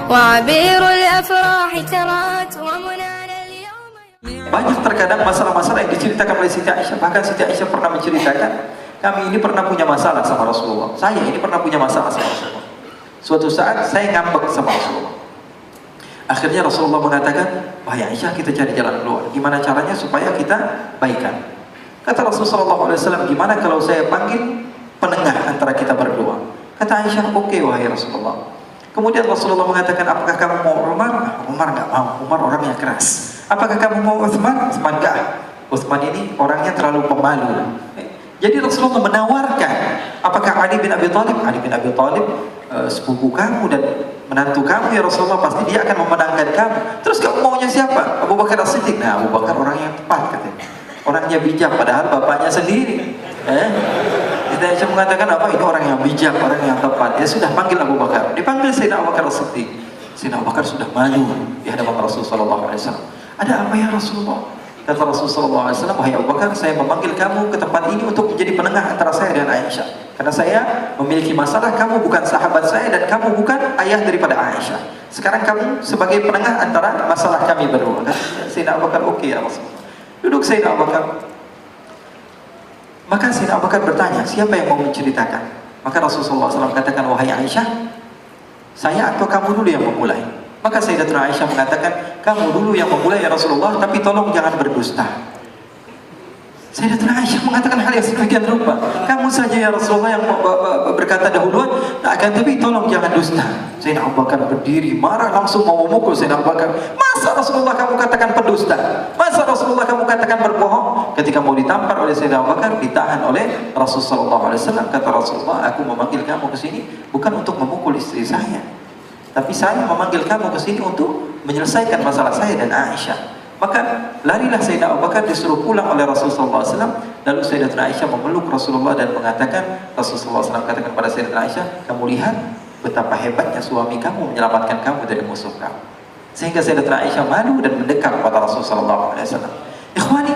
وعبير الأفراح ترات ومنانا اليوم. Banyak terkadang masalah-masalah yang diceritakan oleh Siti Aisyah. Bahkan Siti Aisyah pernah menceritakan, kami ini pernah punya masalah sama Rasulullah. Saya ini pernah punya masalah sama Rasulullah. Suatu saat saya ngambek sama Rasulullah. Akhirnya Rasulullah mengatakan, wahai Aisyah, kita cari jalan keluar. Gimana caranya supaya kita baikan? Kata Rasulullah SAW, gimana kalau saya panggil penengah antara kita berdua? Kata Aisyah, oke wahai Rasulullah. Kemudian Rasulullah mengatakan, apakah kamu mau Umar? Umar nggak mau, Umar orangnya keras. Apakah kamu mau Utsman? Utsman nggak. Utsman ini orangnya terlalu pemalu. Jadi Rasulullah menawarkan, apakah Ali bin Abi Thalib? Ali bin Abi Thalib sepupu kamu dan menantu kamu ya Rasulullah, pasti dia akan memenangkan kamu. Terus kamu maunya siapa? Abu Bakar As-Siddiq. Nah, Abu Bakar orang yang tepat katanya. Orangnya bijak, padahal bapaknya sendiri. Kita Aisyah mengatakan apa? Ini orang yang bijak, orang yang tepat. Ya sudah, panggil Abu Bakar. Dipanggil Sayyidina Abu Bakar As-Siddiq. Sayyidina Abu Bakar sudah malu di hadapan Rasulullah SAW. Ada apa ya Rasulullah? Kata Rasulullah SAW, wahai Abu Bakar, saya memanggil kamu ke tempat ini untuk menjadi penengah antara saya dan Aisyah. Karena saya memiliki masalah, kamu bukan sahabat saya dan kamu bukan ayah daripada Aisyah. Sekarang kamu sebagai penengah antara masalah kami berdua. Sayyidina Abu Bakar, oke ya Rasulullah. Duduk Sayyidina Abu Bakar. Maka Sayyidina Abu Bakar bertanya, siapa yang mau menceritakan? Maka Rasulullah SAW katakan, wahai Aisyah, saya atau kamu dulu yang memulai? Maka Sayyidatuna Aisyah mengatakan, kamu dulu yang memulai ya Rasulullah, tapi tolong jangan berdusta. Sayyidatuna Aisyah mengatakan hal yang sedemikian rupa, kamu saja ya Rasulullah yang berkata dahuluan, akan tapi tolong jangan dusta. Sayyidina Abu Bakar berdiri marah, langsung mau memukul Sayyidina Abu Bakar. Masa Rasulullah kamu katakan pendusta? Masa Rasulullah kamu katakan berbohong? Ketika mau ditampar oleh Sayyidina Abu Bakar, ditahan oleh Rasulullah SAW. Kata Rasulullah, aku memanggil kamu ke sini bukan untuk memukul istri saya, tapi saya memanggil kamu ke sini untuk menyelesaikan masalah saya dan Aisyah. Maka larilah Sayyidina Abu Bakar, disuruh pulang oleh Rasulullah SAW. Lalu Sayyidatuna Aisyah memeluk Rasulullah dan mengatakan, Rasulullah SAW katakan pada Sayyidatuna Aisyah, kamu lihat betapa hebatnya suami kamu menyelamatkan kamu dari musuh kamu. Sehingga Sayyidatuna Aisyah malu dan mendekat kepada Rasulullah SAW. Ikhwani,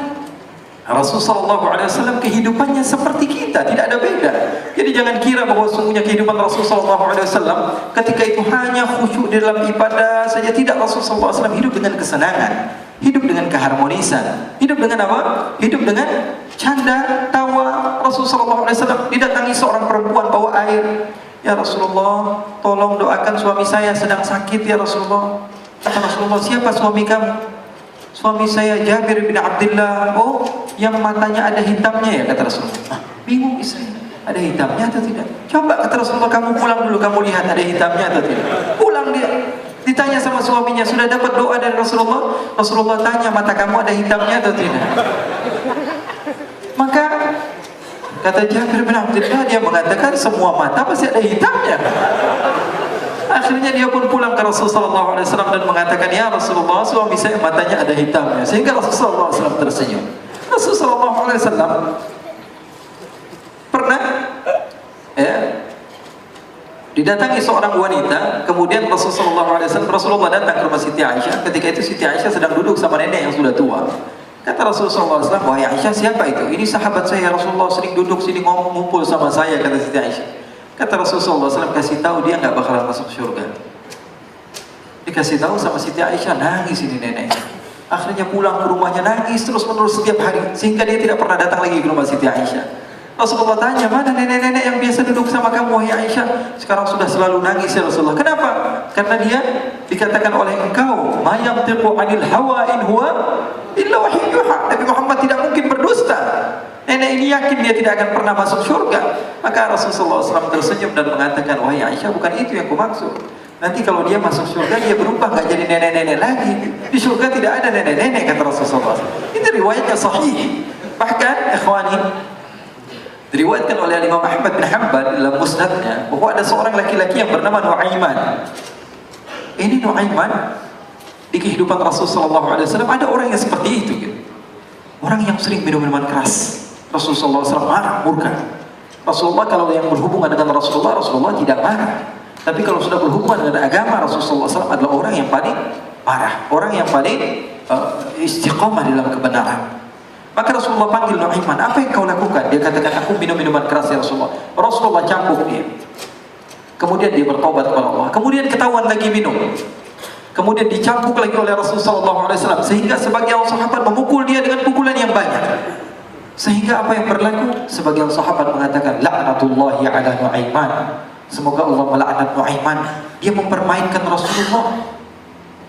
Rasulullah SAW kehidupannya seperti kita, tidak ada beda. Jadi jangan kira bahwa sungguhnya kehidupan Rasulullah SAW ketika itu hanya khusyuk di dalam ibadah saja. Tidak, Rasulullah SAW hidup dengan kesenangan, hidup dengan keharmonisan, hidup dengan apa? Hidup dengan canda, tawa. Rasulullah SAW didatangi seorang perempuan bawa air. Ya Rasulullah, tolong doakan suami saya sedang sakit ya Rasulullah. Kata Rasulullah, siapa suami kamu? Suami saya Jabir bin Abdullah. Oh, yang matanya ada hitamnya ya, kata Rasulullah. Bingung istri, ada hitamnya atau tidak? Coba, kata Rasulullah, kamu pulang dulu, kamu lihat ada hitamnya atau tidak. Pulang dia, ditanya sama suaminya, sudah dapat doa dari Rasulullah? Rasulullah tanya, mata kamu ada hitamnya atau tidak? Maka kata Jabir bin Abdullah, dia mengatakan semua mata pasti ada hitamnya. Akhirnya dia pun pulang ke Rasulullah SAW dan mengatakan, ya Rasulullah, suami saya matanya ada hitamnya. Sehingga Rasulullah SAW tersenyum. Rasulullah SAW pernah didatangi seorang wanita. Kemudian Rasulullah datang ke rumah Siti Aisyah. Ketika itu Siti Aisyah sedang duduk sama nenek yang sudah tua. Kata Rasulullah SAW, wahai Aisyah, siapa itu? Ini sahabat saya Rasulullah, sering duduk sini ngumpul sama saya, kata Siti Aisyah. Kata Rasulullah SAW, kasih tahu dia nggak bakalan masuk surga. Dikasih tahu sama Siti Aisyah, nangis ini nenek. Akhirnya pulang ke rumahnya nangis terus menerus setiap hari, sehingga dia tidak pernah datang lagi ke rumah Siti Aisyah. Rasulullah tanya, mana nenek-nenek yang biasa duduk sama kamu wahai Aisyah? Sekarang sudah selalu nangis ya Rasulullah. Kenapa? Karena dia dikatakan oleh engkau, ma yantiqu 'anil hawa in huwa illa wahyun yuha. Nabi Muhammad tidak mungkin berdusta. Nenek ini yakin dia tidak akan pernah masuk surga. Maka Rasulullah SAW tersenyum dan mengatakan, wahai Aisyah, bukan itu yang kumaksud. Nanti kalau dia masuk surga, dia berubah nggak jadi nenek-nenek lagi. Di surga tidak ada nenek-nenek, kata Rasulullah SAW. Itu riwayatnya sahih. Bahkan, ikhwani, diriwayatkan oleh Imam Ahmad bin Hanbal dalam musnadnya bahwa ada seorang laki-laki yang bernama Nuaiman. Ini Nuaiman di kehidupan Rasulullah SAW ada orang yang seperti itu, gitu. Orang yang sering minum minuman keras. Rasulullah SAW marah, murka. Rasulullah kalau yang berhubungan dengan Rasulullah tidak marah. Tapi kalau sudah berhubungan dengan agama, Rasulullah SAW adalah orang yang paling marah, orang yang paling istiqamah dalam kebenaran. Maka Rasulullah panggil Nuaiman, apa yang kau lakukan? Dia katakan, aku minum minuman keras ya Rasulullah. Rasulullah cambuk dia. Kemudian dia bertobat kepada Allah. Kemudian ketahuan lagi minum. Kemudian dicambuk lagi oleh Rasulullah SAW, sehingga sebagian sahabat memukul dia dengan pukulan yang banyak. Sehingga apa yang berlaku? Sebagian sahabat mengatakan, la'natullahi ala Nu'aiman. Semoga Allah melaknat Nu'aiman. Dia mempermainkan Rasulullah.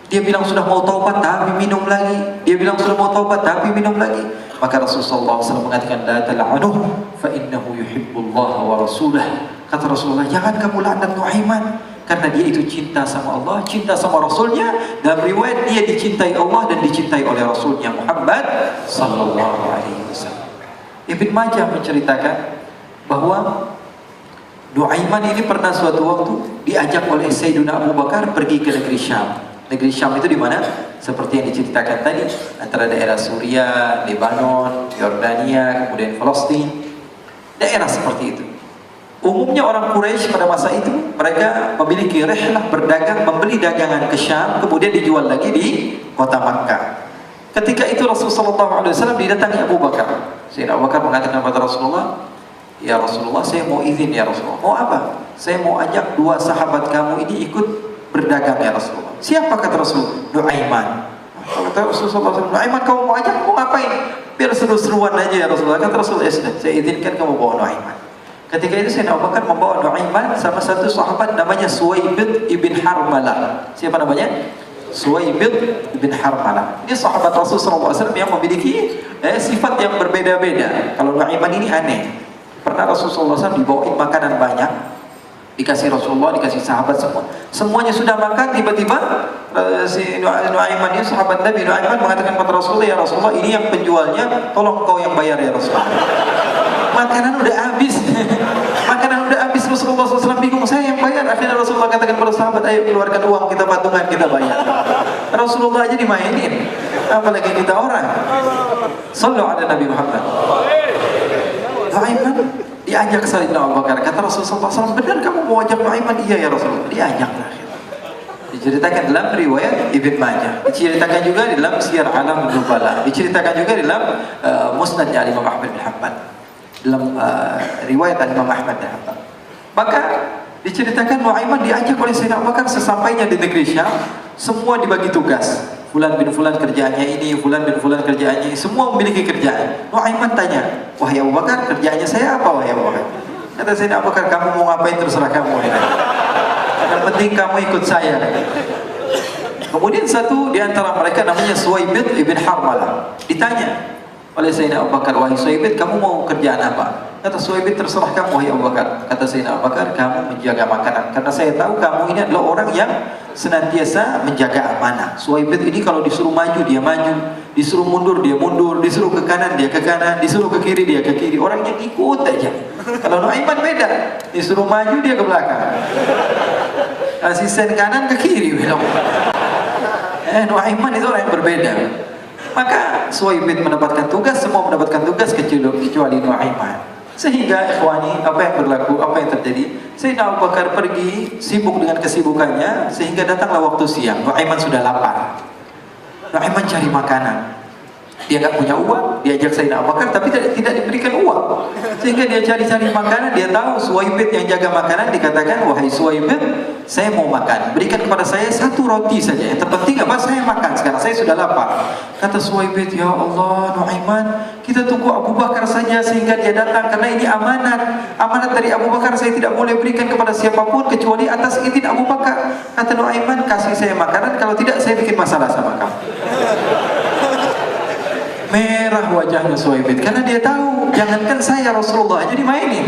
Dia bilang sudah mau taubat tapi minum lagi. Dia bilang sudah mau taubat tapi minum lagi. Maka Rasulullah SAW mengatakan, la tal'anuh fa innahu yuhibbullah wa rasulah. Kata Rasulullah, jangan kamu laknat Nu'aiman, karena dia itu cinta sama Allah, cinta sama Rasulnya. Dalam riwayat dia dicintai Allah dan dicintai oleh Rasulnya Muhammad sallallahu alaihi wasallam. Ibn Majah menceritakan bahwa Nu'aiman ini pernah suatu waktu diajak oleh Sayyidina Abu Bakar pergi ke negeri Syam. Negeri Syam itu di mana? Seperti yang diceritakan tadi, antara daerah Suriah, Lebanon, Yordania, kemudian Palestina. Daerah seperti itu. Umumnya orang Quraisy pada masa itu mereka memiliki rihlah berdagang, membeli dagangan ke Syam, kemudian dijual lagi di kota Makkah. Ketika itu Rasulullah SAW didatangi Abu Bakar. Sayyidina Abu Bakar mengatakan kepada Rasulullah, ya Rasulullah, saya mau izin ya Rasulullah. Mau apa? Saya mau ajak dua sahabat kamu ini ikut berdagang ya Rasulullah. Siapa kata Rasul? Nu'aiman. Kata Rasulullah SAW, Nu'aiman kamu mau ajak? Mau ngapain? Biar seru-seruan aja ya Rasulullah. Kata Rasulullah, ya sudah, saya izinkan kamu bawa Nu'aiman. Ketika itu Sayyidina Abu Bakar membawa Nu'aiman sama satu sahabat namanya Suwaibid ibn Harmalah. Siapa namanya? Suwaibid ibn Harmalah. Ini sahabat Rasulullah SAW yang memiliki sifat yang berbeda-beda. Kalau Nu'aiman ini aneh. Pernah Rasulullah SAW dibawain makanan banyak, dikasih Rasulullah, dikasih sahabat semua. Semuanya sudah makan, tiba-tiba si Nu'aiman ini, sahabat Nabi Nu'aiman mengatakan kepada Rasulullah, ya Rasulullah, ini yang penjualnya, tolong kau yang bayar ya Rasulullah. Makanan udah habis. Makanan udah habis. Rasulullah SAW bingung, saya yang bayar. Akhirnya Rasulullah katakan kepada sahabat, ayo keluarkan uang, kita patungan, kita bayar. Rasulullah aja dimainin, apalagi kita orang. Sallu ala Nabi Muhammad. Nu'aiman diajak Sayyidina Abu Bakar. Kata Rasulullah SAW, benar kamu mau ajak Nu'aiman? Iya ya Rasulullah. Diajak akhirnya. Diceritakan dalam riwayat Ibn Majah, diceritakan juga dalam Syiar Alam Nubala, diceritakan juga dalam Musnadnya Imam Ahmad bin Hanbal, dalam riwayat Imam Ahmad bin Hanbal. Maka diceritakan Nu'aiman diajak oleh Sayyidina Abu Bakar. Sesampainya di negeri Syam, semua dibagi tugas. Fulan bin Fulan kerjaannya ini, Fulan bin Fulan kerjaannya ini, semua memiliki kerjaan. Nu'aiman tanya, wahai Abu Bakar, kerjaannya saya apa wahai Abu Bakar? Kata Sayyidina Abu Bakar, kamu mau ngapain terserah kamu. Yang penting kamu ikut saya. Kemudian satu di antara mereka namanya Suwaibid ibn Harmalah ditanya oleh Sayyidina Abu Bakar, wahai Suwaibid, kamu mau kerjaan apa? Kata Suwaibid, terserah kamu wahai Abu Bakar. Kata Sayyidina Abu Bakar, kamu menjaga makanan, karena saya tahu kamu ini adalah orang yang senantiasa menjaga amanah. Suwaibid ini kalau disuruh maju dia maju, disuruh mundur dia mundur, disuruh ke kanan dia ke kanan, disuruh ke kiri dia ke kiri. Orangnya ikut aja. Kalau Nu'aiman beda, disuruh maju dia ke belakang, asisten kanan ke kiri belok. Nu'aiman itu orang yang berbeda. Maka Suwaibid mendapatkan tugas, semua mendapatkan tugas kecuali Nu'aiman. Sehingga ikhwani, apa yang berlaku, apa yang terjadi? Sayyidina Abu Bakar pergi sibuk dengan kesibukannya, sehingga datanglah waktu siang. Nu'aiman sudah lapar. Nu'aiman cari makanan. Dia nggak punya uang, diajak Sayyidina Abu Bakar tapi tidak diberikan uang. Sehingga dia cari-cari makanan, dia tahu Suwaibid yang jaga makanan, dikatakan, wahai Suwaibid, saya mau makan, berikan kepada saya satu roti saja, yang terpenting apa? Saya makan sekarang, saya sudah lapar. Kata Suwaibid, ya Allah Nu'aiman, kita tunggu Abu Bakar saja sehingga dia datang, karena ini amanat. Amanat dari Abu Bakar, saya tidak boleh berikan kepada siapapun kecuali atas izin Abu Bakar. Kata Nu'aiman, kasih saya makanan, kalau tidak saya bikin masalah sama kamu. Merah wajahnya Suwaibid, karena dia tahu, jangankan saya, Rasulullah aja dimainin.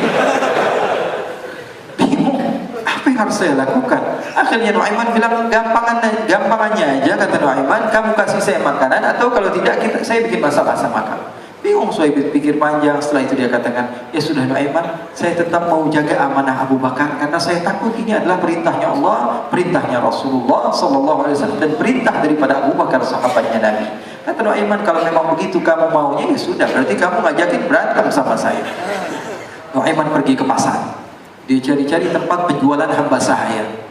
Bingung, apa yang harus saya lakukan? Akhirnya Nu'aiman bilang, gampangannya aja, kata Nu'aiman, kamu kasih saya makanan, atau kalau tidak saya bikin masalah sama kamu. Bingung Suwaibid, pikir panjang. Setelah itu dia katakan, ya sudah Nu'aiman, saya tetap mau jaga amanah Abu Bakar, karena saya takut ini adalah perintahnya Allah, perintahnya Rasulullah SAW, dan perintah daripada Abu Bakar sahabatnya Nabi. Kata Nu'aiman, kalau memang begitu kamu maunya, ya sudah, berarti kamu ngajakin berantem sama saya. Nu'aiman pergi ke pasar, dia cari-cari tempat penjualan hamba sahaya.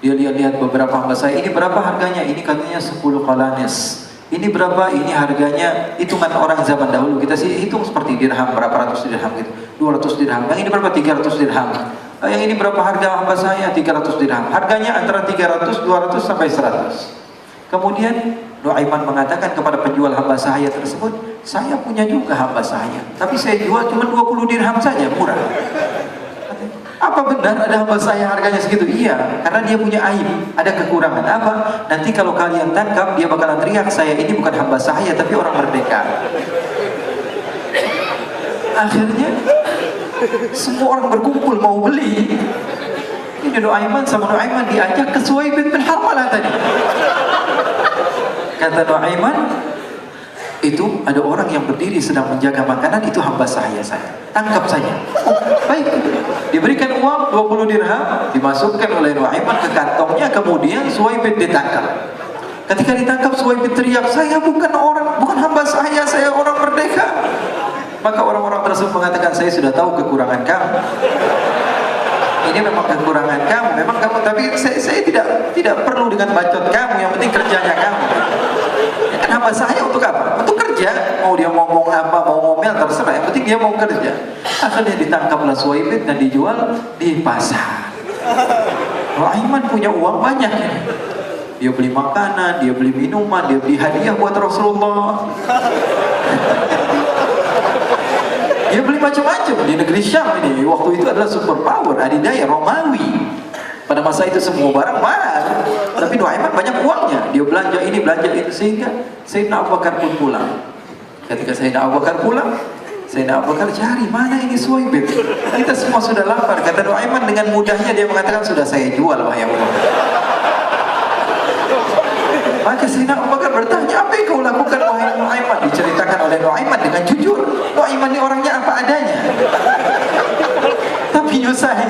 Dia lihat-lihat beberapa hamba sahaya, ini berapa harganya? Ini katanya 10 qalanis. Ini berapa? Ini harganya, hitungan orang zaman dahulu, kita sih hitung seperti dirham, berapa ratus dirham gitu, 200 dirham. Yang ini berapa? 300 dirham. yang ini berapa harga hamba saya? 300 dirham. Harganya antara 300, 200 sampai 100. Kemudian Nuaiman mengatakan kepada penjual hamba sahaya tersebut, saya punya juga hamba sahaya, tapi saya jual cuma 20 dirham saja, murah. Apa benar ada hamba saya harganya segitu? Iya, karena dia punya aib, ada kekurangan. Apa? Nanti kalau kalian tangkap, dia bakalan teriak, saya ini bukan hamba sahaya, tapi orang merdeka. Akhirnya semua orang berkumpul mau beli. Ini Nuaiman sama Nuaiman diajak ke Suhaib bin Harmalah tadi. Kata Nuaiman, itu ada orang yang berdiri sedang menjaga makanan, itu hamba saya. Tangkap saja. Oh, baik. Diberikan uang 20 dirham, dimasukkan oleh Nuaiman ke kantongnya, kemudian Suhaib ditangkap. Ketika ditangkap, Suhaib teriak, saya bukan hamba saya orang merdeka. Maka orang-orang tersebut mengatakan, saya sudah tahu kekurangan kamu. Ini memang kekurangan kamu, tapi saya tidak perlu dengan bacot kamu, yang penting kerjanya kamu. Ya kan hamba saya untuk apa? Untuk kerja. Mau dia ngomong apa, mau ngomel terserah, yang penting dia mau kerja. Akhirnya ditangkaplah Suhaib dan dijual di pasar. Nuaiman punya uang banyak ya. Dia beli makanan, dia beli minuman, dia beli hadiah buat Rasulullah. Dia beli macam-macam di negeri Syam ini. Waktu itu adalah super power, adidaya Romawi. Pada masa itu semua barang mahal. Tapi Nuaiman banyak uangnya. Dia belanja ini, belanja itu, sehingga Sayyidina Abu Bakar pun pulang. Ketika Sayyidina Abu Bakar pulang, Sayyidina Abu Bakar cari, mana ini Suhaib? Kita semua sudah lapar. Kata Nuaiman dengan mudahnya dia mengatakan, sudah saya jual wahai Allah. Maka Sayyidina Abu Bakar bertanya, apa yang kau lakukan wahai Nuaiman? Diceritakan oleh Nuaiman dengan jujur. Nuaiman ini orangnya apa adanya, tapi nyusahin.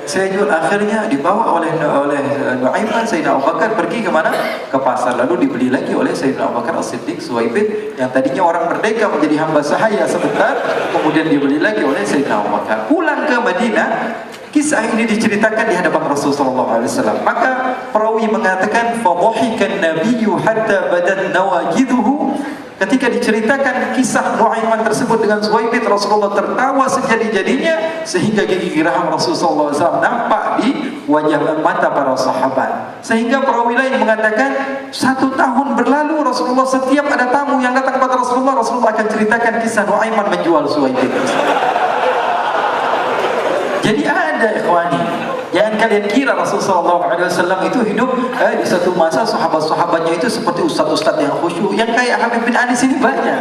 Saya jual. Akhirnya dibawa oleh Nuaiman, Sayyidina Abu Bakar pergi kemana? Ke pasar. Lalu dibeli lagi oleh Sayyidina Abu Bakar As-Siddiq Suhaib yang tadinya orang merdeka menjadi hamba sahaya sebentar, kemudian dibeli lagi oleh Sayyidina Abu Bakar. Pulang ke Madinah, kisah ini diceritakan di hadapan Rasulullah SAW. Maka perawi mengatakan, fadhahikan nabiyyu hatta badat nawajiduhu. Ketika diceritakan kisah Nuaiman tersebut dengan Suhaib, Rasulullah tertawa sejadi-jadinya sehingga gigi geraham Rasulullah SAW nampak di wajah mata para sahabat. Sehingga perawi lain mengatakan 1 tahun berlalu Rasulullah setiap ada tamu yang datang kepada Rasulullah akan ceritakan kisah Nuaiman menjual Suhaib tersebut. Jadi ada ikhwani, jangan kalian kira Rasulullah SAW itu hidup di satu masa sahabat-sahabatnya itu seperti ustaz-ustaz yang khusyuk, yang kayak Habib bin Anis ini banyak.